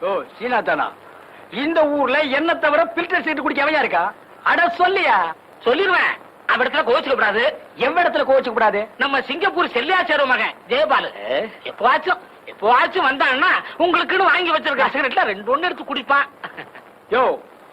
ஓ சீனா தானா? இந்த ஊர்ல என்ன தவிர பில்டர் சீட்டு குடிக்க எவையா இருக்கா? அட சொல்லியா? சொல்லிடுவேன். அவ இடத்துல கோச்சுக்க கூடாது. எவ்வளவு இடத்துல கோச்சுக்க கூடாது? நம்ம சிங்கப்பூர் செல்லியாச்சார மகன் ஜெயபாலு எப்பவாச்சும் வந்தான்னா உங்களுக்குன்னு வாங்கி வச்சிருக்க சிகரெட்ல 2 எடுத்து குடிப்பான். யோ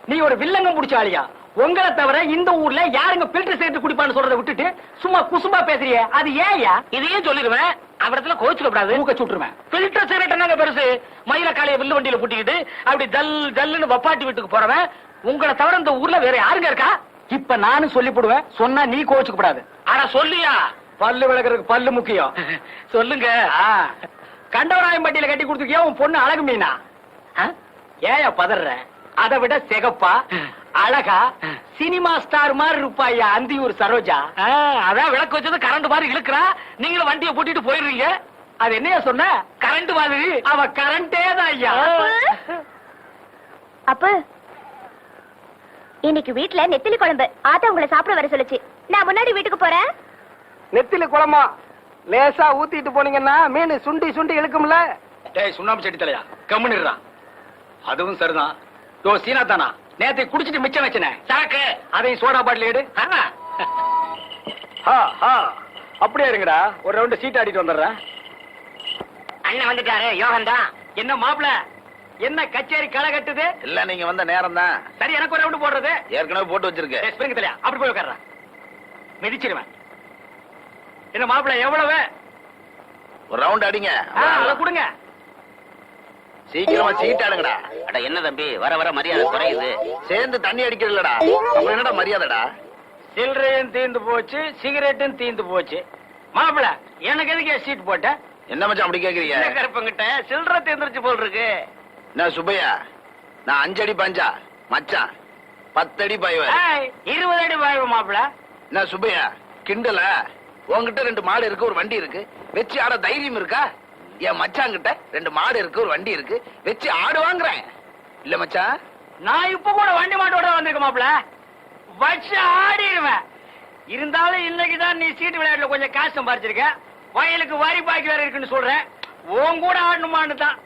நீ ஒரு வில்லங்கம் முடிச்ச ஆளியா? உங்களை தவிர இந்த ஊர்ல யாருங்க பில்டர் சீட்டு குடிப்பான்னு சொல்றதை விட்டுட்டு சும்மா குசும்பா பேசுறிய, அது ஏயா? இதையும் சொல்லிடுவேன். அவடத்துல கோச்சுக்க கூடாது. மூக்க சுட்டுருவேன். பில்டர் சிகரெட் என்னங்க பெருசு? மயில காலைய வில்லு வண்டியில கூட்டிக்கிட்டு அப்படி ஜல் ஜல்லுன்னு வப்பாட்டி வீட்டுக்கு போறவன் உங்களை தவிர இந்த ஊர்ல வேற யாருங்க இருக்கா? இப்ப நானும் சொல்லி போடுவேன், சொன்னா நீ கோச்சுக்க கூடாது. ஆனா சொல்லியா? பல்லு விளக்குறதுக்கு பல்லு முக்கியம். சொல்லுங்க. கண்டவராயம்பட்டியில கட்டி கொடுத்துருக்கியா உன் பொண்ணு அழகு மீனா? ஏயா பதற? அதை விட சிகப்பா அழகா சினிமா ஸ்டார் மாதிரி இருப்பாயா அந்தியூர் சரோஜா. அதான் விளக்கு வச்சது கரண்ட் மாதிரி இழுக்கிறா. நீங்களும் வண்டியை பூட்டிட்டு போயிடுறீங்க. அது என்னையா சொன்ன? கரண்ட் மாதிரி. அவ கரண்டே தான் ஐயா. அப்ப இன்னைக்கு வீட்ல நெத்திலி குழம்பு. ஆத்தா உங்களை சாப்பிட வர சொல்லுச்சு. நான் முன்னாடி வீட்டுக்கு போறேன். நெத்திலி குழம்பா லேசா ஊத்திட்டு போனீங்கன்னா மீன் சுண்டி சுண்டி இழுக்கும்ல. டேய் சுண்ணாம்பு செடி தலையா கம்முன்னுறான். அதுவும் சரிதான். யோ சீனா தானா? நேத்தை குடிச்சிட்டு மிச்சம் வச்சனே சாக்கு. அதையும் சோடா பாட்டில் எடு. அப்படியே இருங்கடா, ஒரு ரவுண்ட் சீட் ஆடிட்டு வந்துடுறேன். அண்ணன் வந்துட்டாரு. யோகன் தான். என்ன மாப்பிள, என்ன கச்சேரி களை கட்டுது? இல்ல நீங்க வந்த நேரம் தான். சரி எனக்கு ஒரு ரவுண்ட் போடுறது. ஏற்கனவே போட்டு வச்சிருக்கேன். ஸ்பிரிங் தலையா அப்படி போய் உட்கார்றேன், மிதிச்சிருவேன். என்ன மாப்பிள எவ்வளவு? ஒரு ரவுண்ட் அடிங்க. அதை கொடுங்க. சீக்கிரமா சீட் ஆடுங்கடா. அட என்ன தம்பி, வர வர மரியாதை குறையுது. சேர்ந்து தண்ணி அடிக்கிறதுலடா. அப்புறம் என்னடா மரியாதைடா? சில்லறையும் தீந்து போச்சு, சிகரெட்டும் தீந்து போச்சு. மாப்பிள எனக்கு எதுக்கு சீட் போட்ட? என்ன மச்சான் அப்படி கேக்குறீங்க? கருப்பங்கிட்ட சில்லறை தீந்துருச்சு போல் இருக்கு. என்ன சுப்பையா, நான் 5 அடி பஞ்சா மச்சான் 10 அடி பாய்வேன். 20 அடி பாய்வ மாப்பிள. என்ன சுப்பையா கிண்டல? உங்ககிட்ட 2 மாடு இருக்கு, ஒரு வண்டி இருக்கு, வச்சு ஆட தைரியம் இருக்கா? என் மச்சாங்கிட்ட 2 மாடு இருக்கு, ஒரு வண்டி இருக்கு, வச்சு ஆடு வாங்குறேன் இல்ல மச்சான்? நான் இப்ப கூட வண்டி மாட்டோட வந்திருக்க மாப்பிள, வச்சு ஆடிடுவேன். இருந்தாலும் இன்னைக்குதான் நீ சீட்டு விளையாட்டுல கொஞ்சம் காசு சம்பாரிச்சிருக்க. வயலுக்கு வரி பாக்கி வேற இருக்குன்னு சொல்றேன். உன் கூட ஆடணுமான்னு தான்.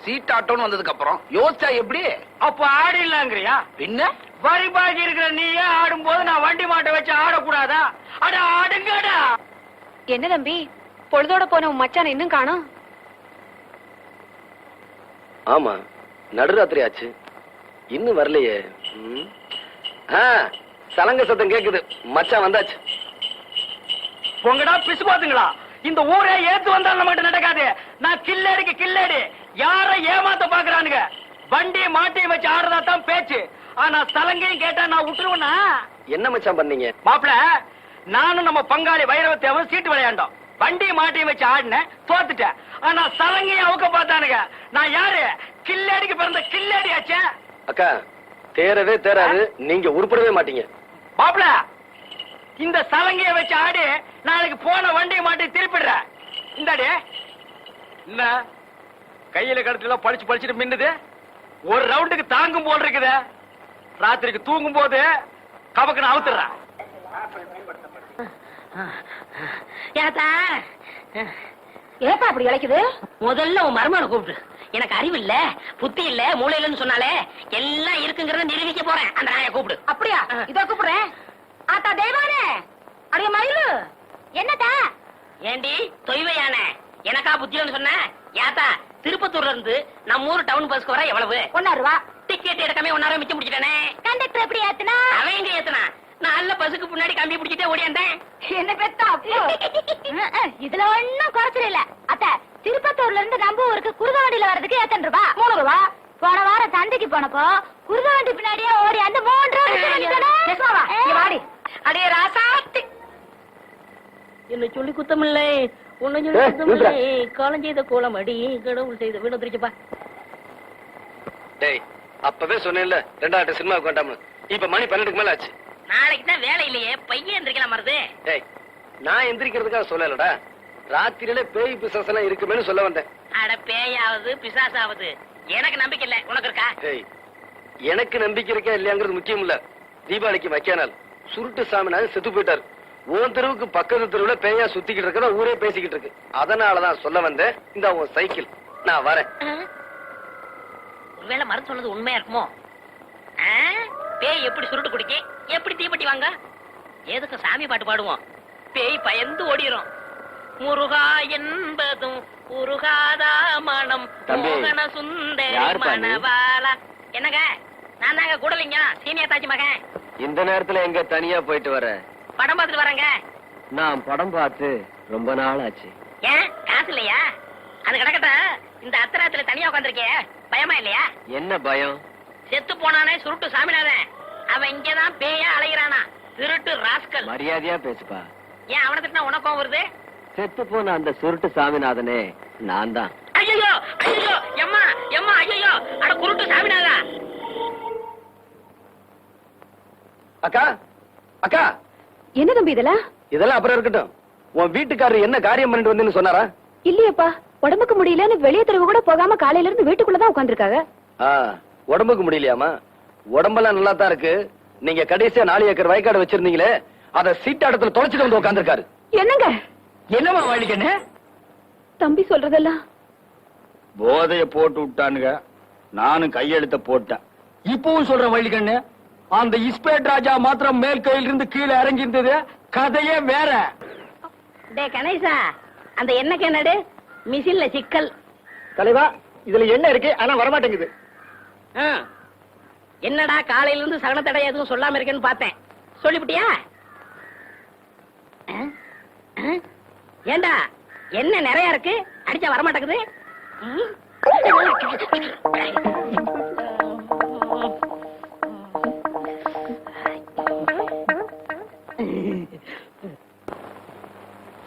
சீட் ஆட்டோன்னு வந்ததுக்கு அப்புறம் யோசிச்சா எப்படி? அப்ப ஆடிடலாங்கிறியா? பின்ன வரி பாக்கி இருக்கிற நீயே ஆடும் போது நான் வண்டி மாட்டை வச்சு ஆடக்கூடாதா? அட ஆடுங்கடா. என்ன தம்பி, பொழுதோட போன உன் மச்சான் இன்னும் காணோம்? ஆமா, நடுராத்திரி ஆச்சு, இன்னும் வரலையே. சலங்க சத்தம் கேக்குது, மச்சான் வந்தாச்சு. உங்கடா பிசு பாத்துங்களா? இந்த ஊரே ஏத்து வந்தாலும் மட்டும் நடக்காது. நான் கில்லடிக்கு கில்லடி. யார ஏமாத்த பாக்குறானுங்க? வண்டியை மாட்டியை வச்சு ஆடுறதா தான் பேச்சு. ஆனா சலங்கையும் கேட்டா நான் விட்டுருவேனா? என்ன மச்சான் பண்ணீங்க? மாப்பிள நானும் நம்ம பங்காளி வைரவத்தேவன் சீட்டு விளையாண்டோம். வண்டியை மாட்டியை வச்சு ஆடினேன், தோத்துட்டேன். ஆனா சலங்கையும் அவுக்க பார்த்தானுங்க. நான் யாரு? கில்லடிக்கு பிறந்த கில்லடி ஆச்சே. அக்கா தேரவே தேராது, நீங்க உருப்படவே மாட்டீங்க. மாப்பிள இந்த சலங்கையை வச்சு ஆடி நாளைக்கு போன வண்டியை மாட்டி திருப்பிடுற. இந்தாடி என்ன கையில கடத்துல பழிச்சு பழிச்சுட்டு மின்னுது. ஒரு ரவுண்டுக்கு தாங்கும் போல் இருக்குது. ராத்திரிக்கு தூங்கும் போது கபக்குன்னு அவுத்துறேன். ஏப்பா அப்படி இழைக்குது? முதல்ல உன் மருமகனை கூப்பிட்டு. எனக்கு அறிவு இல்ல, புத்தி இல்ல, மூளை இல்லன்னு சொன்னாலே எல்லாம் இருக்குங்கிறத நிரூபிக்க போறேன். அந்த நாயை கூப்பிடு. அப்படியா? இதோ கூப்பிடுறேன். ஆத்தா தெய்வானே, அடைய மயிலு, என்னத்தா? ஏண்டி தொய்வையான எனக்கா புத்தியன்னு சொன்ன? யாத்தா திருப்பத்தூர்ல இருந்து நம்ம ஊர் டவுன் பஸ்க்கு வர எவ்வளவு? 1 ரூபா. டிக்கெட் எடுக்காம 1 hour மிச்சம் முடிச்சிட்டானே. கண்டக்டர் எப்படி ஏத்துனா? அவன் எங்க ஏத்துனா? நல்ல பஸ்ஸுக்கு முன்னாடி கம்பி பிடிச்சிட்டே ஓடியாந்தேன். என்ன பெத்தா அப்போ? இதுல ஒண்ணும் குறைச்சல் இல்ல. அத்த திருப்பத்தூர்ல இருந்து நம்ம ஊருக்கு குறுக வண்டியில வரதுக்கு 8 ரூபா. 3 ரூபா. போன வாரம் சந்தைக்கு போனப்போ குறுக வண்டி பின்னாடியே ஓடி அந்த 3 ரூபா. வாடி அடே ராசாத்தி. என்ன சொல்லி குத்தமில்லை, உன்னை சொல்லி குத்தமில்லை. காலம் செய்த கோலம் அடி, கடவுள் செய்த வீடு திருச்சுப்பா. டேய் அப்பவே சொன்னேன்ல 2 சினிமாவுக்கு வேண்டாம்னு. இப்ப மணி 12க்கு மேல ஆச்சு. நாளைக்கு தான் வேலை இல்லையே, பையன் எந்திரிக்கலாம் மருது. டேய் நான் எந்திரிக்கிறதுக்காக சொல்லலடா, ராத்திரியில பேய் பிசாசு எல்லாம் இருக்குமேன்னு சொல்ல வந்தேன். அட பேயாவது பிசாசாவது எனக்கு நம்பிக்கை இல்ல, உனக்கு இருக்கா? டேய் எனக்கு நம்பிக்கை இருக்கா இல்லையாங்கிறது முக்கியம் இல்ல. தீபாவளிக்கு மக்கியானால் சுருட்டு சாமினாலும் செத்து போயிட்டாரு. உன் தெருவுக்கு பக்கத்து தெருவுல பேயா சுத்திக்கிட்டு இருக்கதா ஊரே பேசிக்கிட்டு இருக்கு. அதனாலதான் சொல்ல வந்தேன். இந்த உன் சைக்கிள், நான் வரேன். ஒருவேளை மருந்து சொன்னது உண்மையா இருக்குமோ? ஆ? பேய் எப்படி சுருட்டு குடிக்க, எப்படி தீப்பெட்டி வாங்க? எதுக்கு சாமி பாட்டு பாடுவோம்? பேய் பயந்து ஓடிரும். முருகா என்பதும் உருகாதா மனம் தம்பி, மோகன சுந்தரி யாருப்பா நீ? மணவாளா. என்னங்க, நான் தாங்க கூடலிங்க, சீனியர் தாச்சி மகன். இந்த நேரத்துல எங்க தனியா போயிட்டு வர? படம் பார்த்துட்டு வரேங்க. நான் படம் பார்த்து ரொம்ப நாள் ஆச்சு. ஏன் காசு இல்லையா? அது கிடக்கட்ட, இந்த அத்தராத்துல தனியா உட்காந்துருக்கே, பயமா இல்லையா? என்ன பயம்? செத்து போனானே சுருட்டு சாமிநாதன், அவன் இங்கதான் பேயா அலைகிறானா, திருட்டு ராஸ்கல். மரியாதையா பேசுப்பா. ஏன் அவனை திட்டினா உனக்கும் வருது? செத்து போன அந்த சுருட்டு சாமிநாதனே நான் தான். ஐயோ ஐயோ, எம்மா எம்மா, ஐயோ, அட குருட்டு சாமிநாதா. அக்கா அக்கா, என்ன தம்பி இதெல்லாம்? இதெல்லாம் அப்புறம் இருக்கட்டும். உன் வீட்டுக்காரர் என்ன காரியம் பண்ணிட்டு வந்தேன்னு சொன்னாரா? இல்லையப்பா, உடம்புக்கு முடியலன்னு வெளியே தெருவு கூட போகாம காலையில இருந்து வீட்டுக்குள்ளதான் உட்காந்துருக்காங்க. உடம்புக்கு முடியலையாமா? உடம்பெல்லாம் நல்லா தான் இருக்கு. நீங்க கடைசியா 4 ஏக்கர் வயக்காடு வச்சிருந்தீங்களே, அத சீட்டாடத்துல தொலைச்சிட்டு வந்து உட்காந்துருக்காரு. என்னங்க என்னமா வழிக்கண்ணு? தம்பி சொல்றதெல்லாம்? போதைய போட்டு விட்டானுங்க, நானும் கையெழுத்த போட்டேன். இப்பவும் சொல்ற வழிக்கண்ணு, அந்த இஸ்பேட் ராஜா மாத்திரம் மேல் கையில இருந்து கீழே இறங்கி இருந்தது, கதையே வேற. டே கணேசா, அந்த எண்ணெய் என்னடு மிஷின்ல சிக்கல். தலைவா, இதுல என்ன இருக்கு ஆனா வரமாட்டேங்குது. என்னடா காலையில இருந்து சகனத்தடை எதுவும் சொல்லாம இருக்கேன்னு பார்த்தேன், சொல்லிவிட்டியா? ஏண்டா என்ன நிறைய இருக்கு, அடிச்சா வரமாட்டேங்குது.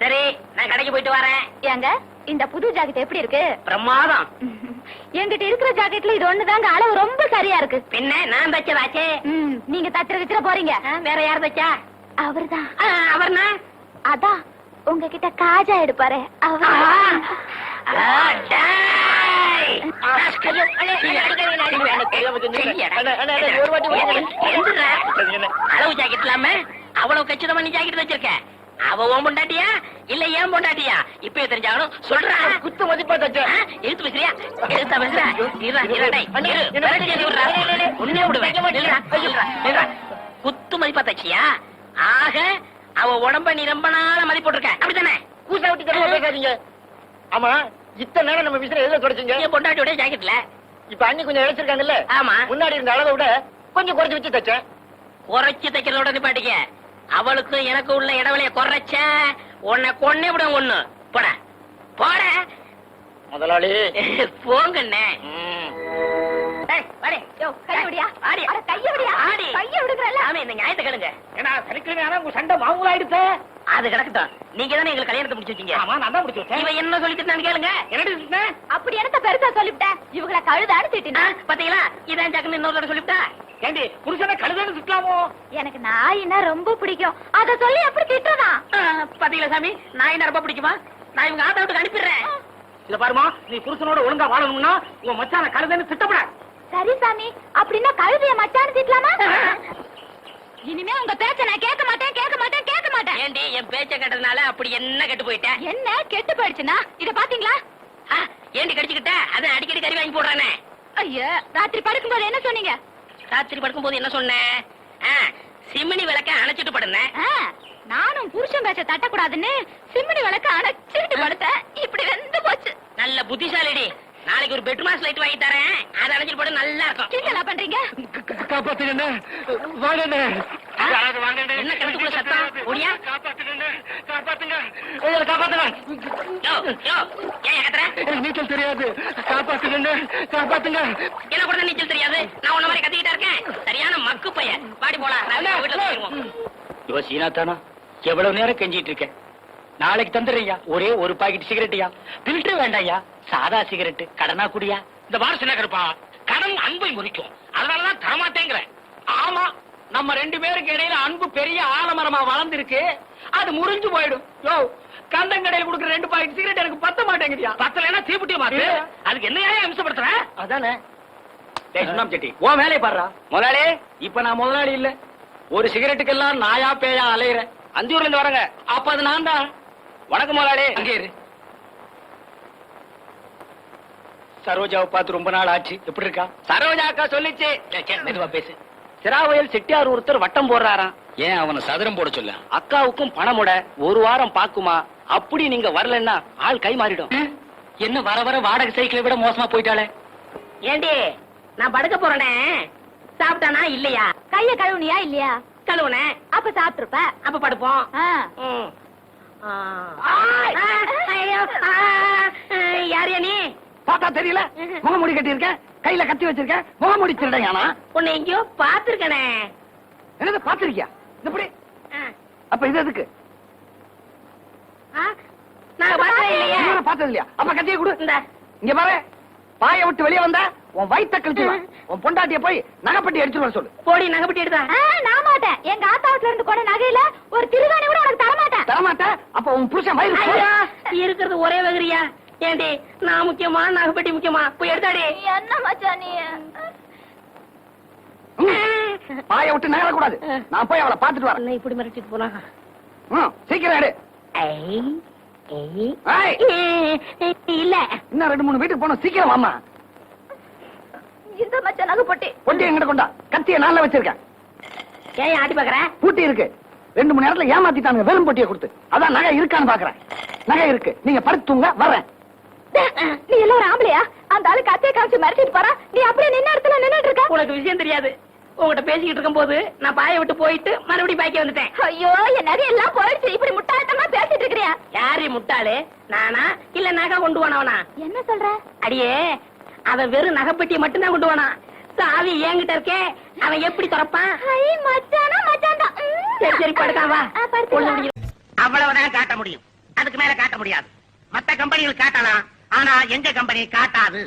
சரி, நான் கடைக்கு போயிட்டு வரேன். ஏங்க, இந்த புது ஜாக்கெட் எப்படி இருக்கு? பிரமாதம். என்கிட்ட இருக்கிற ஜாக்கெட்ல இது ஒண்ணுதாங்க அளவு ரொம்ப சரியா இருக்கு. பின்ன நான் தச்சதாச்சே. நீங்க தச்சிர போறீங்க. வேற யார் தச்சா? அவர்தான். அவர்னா? அதான் உங்ககிட்ட காஜா எடுப்பாரு அவர். அளவு ஜாக்கெட் இல்லாம அவ்வளவு கச்சிதமா நீ ஜாக்கெட் வச்சிருக்க. அவ உன் பொண்டாட்டியா இல்ல ஏன் பொண்டாட்டியா? இப்ப தெரிஞ்சாகணும், சொல்றா. குத்து மதிப்பா தச்ச. எடுத்து பேசுறியா? எடுத்தா பேசுற? உன்னே விடுவேன். குத்து மதிப்பா தச்சியா? ஆக அவ உடம்ப நீ ரொம்ப நாள மதிப்பு போட்டிருக்க, அப்படித்தானே? கூசா விட்டு தரமா பேசாதீங்க. ஆமா, இத்தனை நேரம் நம்ம விசிற எதுல தொடச்சீங்க? என் பொண்டாட்டியோட ஜாக்கெட்ல. இப்ப அண்ணி கொஞ்சம் இழைச்சிருக்காங்கல்ல? ஆமா. முன்னாடி இருந்த அளவை விட கொஞ்சம் குறைச்சு வச்சு தச்சேன். குறைச்சு தைக்கிறதோட நிப்பாட்டிக்க. அவளுக்கும் எனக்கு உள்ள இடைவெளிய குறைச்ச உன்னை கொன்னே விட. ஒண்ணு போட போட முதலாளி போங்கண்ணே. இந்த நியாயத்தை கேளுங்க. ஏன்னா சனிக்கிழமை உங்க சண்டை மாமூலாயிடுச்சு. அது கிடக்கட்டும். நீங்க தானே எங்களுக்கு கல்யாணத்தை முடிச்சு வச்சீங்க. ஆமா, நான் தான் முடிச்சு வச்சேன். இவன் என்ன சொல்லிட்டு நான் கேளுங்க. என்னடி அப்படி என்னத்த பெருசா சொல்லிவிட்டேன்? இவங்களை கழுதான்னு திட்டினா? பாத்தீங்களா, இதான் ஜாக்குன்னு இன்னொரு தடவை சொல்லிவிட்டா. ஏண்டி புருஷனை கழுதன்னு திட்டலாமோ? எனக்கு நாயினா ரொம்ப பிடிக்கும், அத சொல்லி எப்படி திட்டனா? பாத்தீங்களா சாமி, நான் என்ன ரொம்ப பிடிக்குமா? நான் இவங்க ஆட்டோ விட்டு அனுப்பிடுறேன். இத பாருமா, நீ புருஷனோட ஒழுங்கா வாழணும்னா உங்க மச்சான கழுதன்னு திட்டப்படாது. சரி சாமி, அப்படின்னா கழுதைய மச்சான்னு திட்டலாமா? இனிமே உங்க பேச்ச நான் கேட்க மாட்டேன், கேட்க மாட்டேன், கேட்க மாட்டேன். ஏண்டி என் பேச்ச கேட்டதுனால அப்படி என்ன கெட்டு போயிட்டேன்? என்ன கெட்டு போயிடுச்சுன்னா இத பாத்தீங்களா? ஏண்டி கடிச்சுக்கிட்ட? அதான் அடிக்கடி கறி வாங்கி போடுறானே. ஐயோ, ராத்திரி படுக்கும்போது என்ன சொன்னீங்க? ராத்திரி படுக்கும்போது என்ன சொன்னேன்? சிமினி விளக்க அணைச்சிட்டு படுனேன். நானும் புருஷன் பேச்ச தட்டக்கூடாதுன்னு சிம்னி விளக்க அணைச்சிட்டு படுத்தேன். இப்படி வெந்து போச்சு. நல்ல புத்திசாலிடி. நாளைக்கு ஒரு பெட்ரூமாஸ் லைட் வாங்கி தரேன், அதை அணைச்சிட்டு படு, நல்லா இருக்கும். கிண்டலா பண்றீங்க? காப்பாத்துங்க, வாங்க. என்ன கிணத்துக்குள்ள சத்தம்? ஓடியா? காப்பாத்துங்க. யோ, யோ, ஏன் கத்துற? நீச்சல் தெரியாது, காப்பாத்துங்க. என்ன கூட நீச்சல் தெரியாது? நான் உன்ன மாதிரி கத்திக்கிட்டா இருக்கேன். சரியான மக்கு பையன். பாடி போலாம், நான் வீட்டுல போயிருவோம். இவ சீனாத்தானா எவ்வளவு நேரம் கெஞ்சிட்டு இருக்கேன். நாளைக்கு தந்துடுறியா? ஒரே ஒரு பாக்கெட் சிகரெட்டியா? பில்டர் வேண்டாயா, சாதா சிகரெட். கடனா குடியா? இந்த வாரம் சின்ன கருப்பா, கடன் அன்பை முறிக்கும், அதனாலதான் தரமாட்டேங்கிறேன். ஆமா, நம்ம 2 பேருக்கு இடையில அன்பு பெரிய ஆலமரமா வளர்ந்துருக்கு, அது முறிஞ்சு போயிடும். யோ, கந்தங்கடையில் கொடுக்குற 2 பாக்கெட் சிகரெட் எனக்கு பத்த மாட்டேங்குதியா? பத்தலைன்னா தீப்புட்டிய மாத்து. அதுக்கு என்ன அம்சப்படுத்துற? அதானே சுண்ணாம் செட்டி, ஓ வேலையை பாடுறா. முதலாளி, இப்ப நான் முதலாளி இல்ல, ஒரு சிகரெட்டுக்கெல்லாம் நாயா பேயா அலையிறேன். அந்தியூர்ல இருந்து வரங்க. அப்ப அது நான் தான். வணக்கம் முதலாளி. அங்கே இரு. சரோஜாவை பார்த்து ரொம்ப நாள் ஆச்சு. எப்படி இருக்கா? சரோஜா அக்கா சொல்லிச்சு. மெதுவா பேசு. சிராவயல் செட்டியார் ஒருத்தர் வட்டம் போடுறாராம். ஏன் அவனை சதுரம் போட சொல்ல? அக்காவுக்கும் பணமுட ஒரு வாரம் பாக்குமா, அப்படி நீங்க வரலன்னா ஆள் கை மாறிடும். என்ன வர வர வாடகை சைக்கிளை விட மோசமா போயிட்டாளே. ஏண்டி நான் படுக்க போறேனே, சாப்பிட்டானா இல்லையா? கைய கழுவுனியா இல்லையா? கழுவுனேன். அப்ப சாப்பிட்டுருப்ப. அப்ப படுப்போம். ஆ. ம். ஆ. ஐயோ, யாரையா நீ? பார்த்தா தெரியல, முகமூடி கட்டி இருக்க, கையில கத்தி வச்சிருக்க, முகமூடி திருடையானா? உன்னை எங்கேயோ பாத்துருக்கனே. என்னது பாத்திருக்கியா? இப்படி அப்ப இது எதுக்கு? நான் பார்த்தே இல்லையா? இவரை பார்த்தது இல்லையா? அப்ப கத்தியை கொடு. இந்த இங்க பாரு, பாய விட்டு வெளியே வந்தா உன் வயித்த கழிச்சுடுவேன். உன் பொண்டாட்டிய போய் நகைப்பட்டி எடுத்துட்டு வர சொல்லு. போடி நகைப்பட்டி எடுத்தா. நான் மாட்டேன். எங்க ஆத்தாவுல இருந்து கூட நகையில ஒரு திருவாணி கூட உனக்கு தர மாட்டேன். தரமாட்ட? அப்ப உன் புருஷன் வயிறு ஐயா, இருக்கிறது ஒரே வகரியா? ஏண்டி நான் முக்கியமா நகைப்பட்டி முக்கியமா? போய் எடுத்தாடி. என்ன மச்சான் நீ? பாய விட்டு நகர கூடாது. நான் போய் அவளை பாத்துட்டு வரேன். என்ன இப்படி மிரட்டிட்டு போனா? சீக்கிரம் எடு. ஏய், இல்ல இன்னும் 2-3 வீட்டுக்கு போனோம். சீக்கிரம் வாமா. இந்த மச்சான் நகை பொட்டி. பொட்டி எங்கிட்ட கொண்டா. கத்திய நாள்ல வச்சிருக்கேன். ஏன் ஆட்டி பாக்குற? பூட்டி இருக்கு. 2-3 நேரத்துல ஏமாத்திட்டானுங்க. வெறும் பொட்டியை கொடுத்து. அதான் நகை இருக்கான்னு பாக்குறேன். நகை இருக்கு. நீங்க படுத்துங்க, வர்றேன். நீ எல்லாம் ஒரு ஆம்பளையா? அந்த ஆளு கத்திய காமிச்சு மிரட்டிட்டு போறா. நீ அப்படியே நின்ன இடத்துல நின்னுட்டு இருக்க. உனக்கு விஷயம் தெரியாது. உங்ககிட்ட பேசிக்கிட்டு இருக்கும் போது நான் பாய விட்டு போயிட்டு மறுபடியும் பாய்க்க வந்துட்டேன். ஐயோ, என் நகை எல்லாம் போயிடுச்சு. இப்படி முட்டாள்தனமா பேசிட்டு இருக்கிறியா? யாரு முட்டாளு? நானா இல்ல நகை கொண்டு போனவனா? என்ன சொல்ற? அடியே, அவன் வெறும் நகைப்பெட்டியை மட்டும்தான் கொண்டு போனான். சாவி என்கிட்ட இருக்கே, அவன் எப்படி திறப்பான்? ஐ மச்சானா மச்சான் தான். சரி சரி படுக்கான் வா. படுத்து. அவ்வளவுதான் காட்ட முடியும், அதுக்கு மேல காட்ட முடியாது. மத்த கம்பெனிகள் காட்டலாம், ஆனா எங்க கம்பெனி காட்டாது.